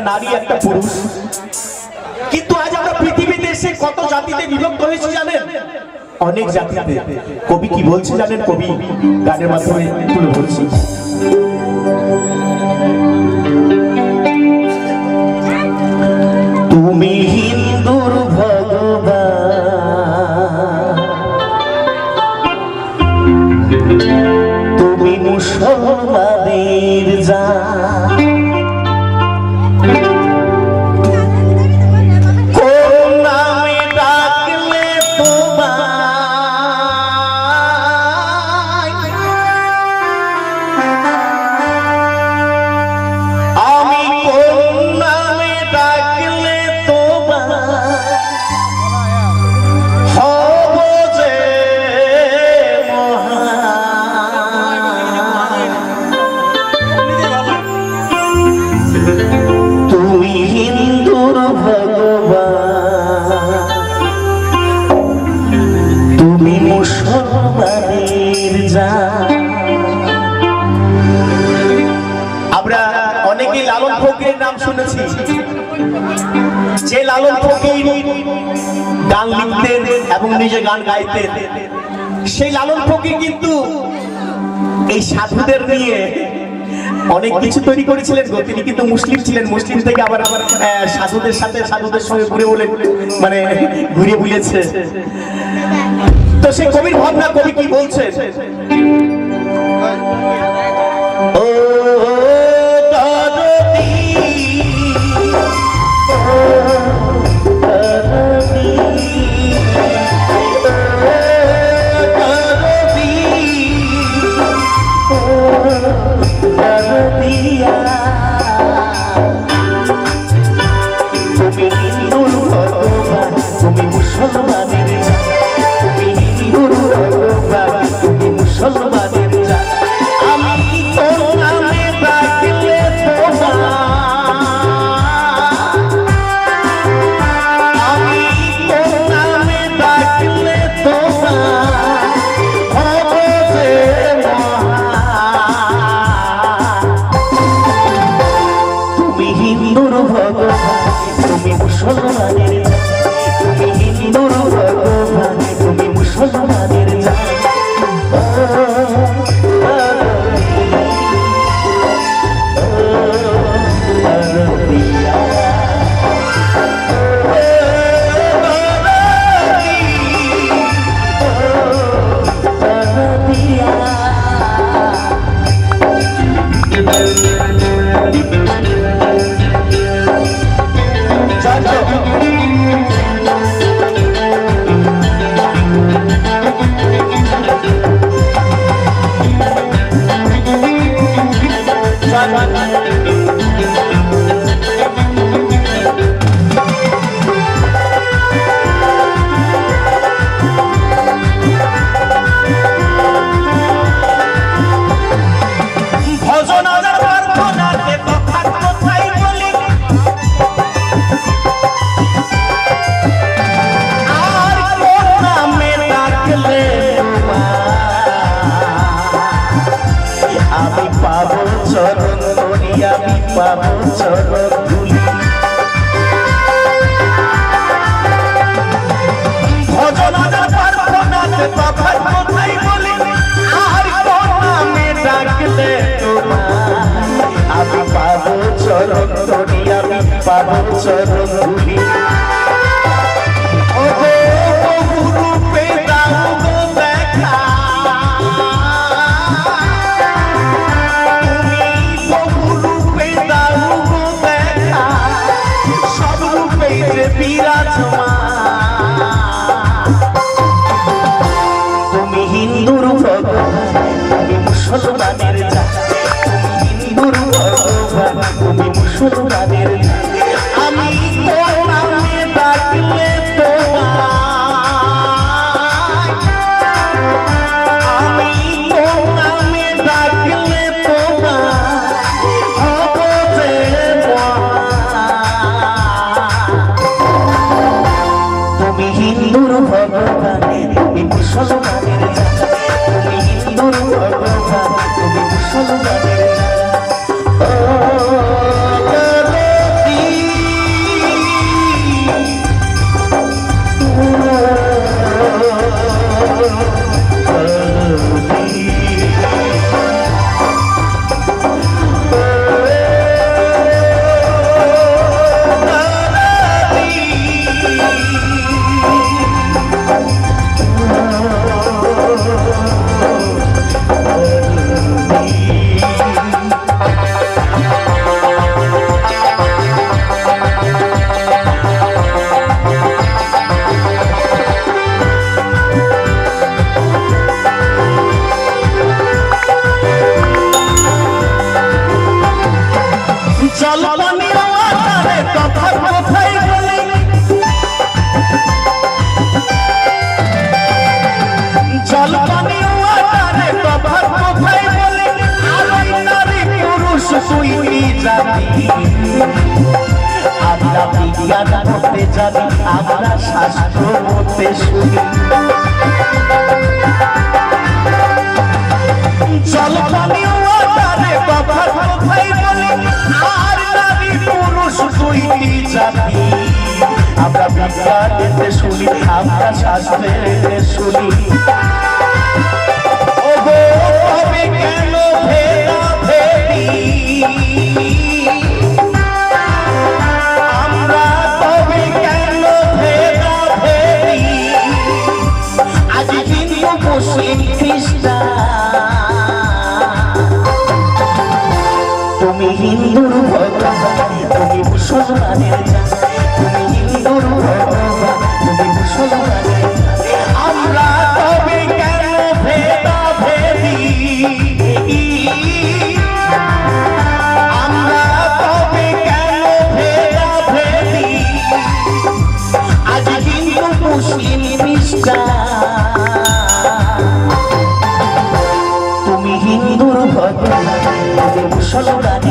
নারী একটা পুরুষ। কিন্তু আজ আমরা পৃথিবীতে এসে কত জাতিতে বিভক্ত হয়েছি জানেন? অনেক জাতিতে। কবি কি বলছে জানেন? কবি গানের মাধ্যমে তুলে ধরছি। তুমি হিন্দুর ভগবান, তুমি মুসলমানের জান, কোন নামে ডাকলে তোমায় আমি, কোন নামে ডাকলে তোমায় হব যে মহান। তুমি হিন্দুর ভগবান, তুমি মুসলমানের জান। আমরা অনেকেই লালন ফকিরের নাম শুনেছি। যে লালন ফকির গান লিখতেন এবং নিজে গান গাইতেন, সেই লালন ফকির কিন্তু এই সাধুদের নিয়ে অনেক কিছু তৈরি করেছিলেন গো। তিনি কিন্তু মুসলিম ছিলেন, মুসলিম থেকে আবার সাধুদের সাথে সাধুদের সঙ্গে ঘুরে বলে মানে ঘুরে বুলেছে। তো সেই কবির ভাবনা, কবি কি বলছেন? ও তুমি হিন্দুর ভগবান, তুমি মুসলমানের জান, তুমি হিন্দুর ভগবান, তুমি মুসলমানের জান। আমি তোর নামে ডাকলে আমি তোর নামে ডাকলে হব যে তুমি হিন্দুর ভগবান, তুমি মুসলমানের জান, তুমি হিন্দুর ভগবান, তুমি মুসলমানের জান। আমি পাবো চরণ ধরি, আমি পাবো চরণ ধুলি। ভজনার প্রার্থনাতে তখন কোথায় বলি, আর কোন নামে ডাকলে তোমায় আমি পাবো চরণ ধরি, আমি পাবো চরণ ধুলি। তুমি হিন্দুর ভগবান, তুমি মুসলমানের জান, তুমি হিন্দুর ভগবান, তুমি মুসলমানের জান। আমি তোর নামে ডাকলে তোমায়, আমি তোর নামে ডাকলে তোমায় হব যে তুমি হিন্দুর ভগবান, তুমি মুসলমানের জান, তুমি হিন্দুর ভগবান, তুমি মুসলমানের জান। ও জাতি আমরা বিজ্ঞান করতে জানি আমরা শাস্ত্র মতে শুনি জল পানি ওয়াটারে বাবার কথাই বলি আর নারী পুরুষ দুইটি জাতি আমরা বিজ্ঞানেতে শুনি আমরা শাস্ত্রেতে শুনি ওগো তবে কেন ভেদাভেদি আমরা তবে কেন ভেদাভেদি আজ হিন্দু মুসলিম খ্রিস্টান তুমি হিন্দুর ভগবান তুমি মুসলমানের জান তুমি হিন্দুর ভগবান তুমি মুসলমানের জান আমরা তবে কেন ভেদাভেদি আমরা তবে কেন ভেদাভেদি আজ হিন্দু মুসলিম খ্রিস্টান তুমি হিন্দুর ভগবান তুমি মুসলমান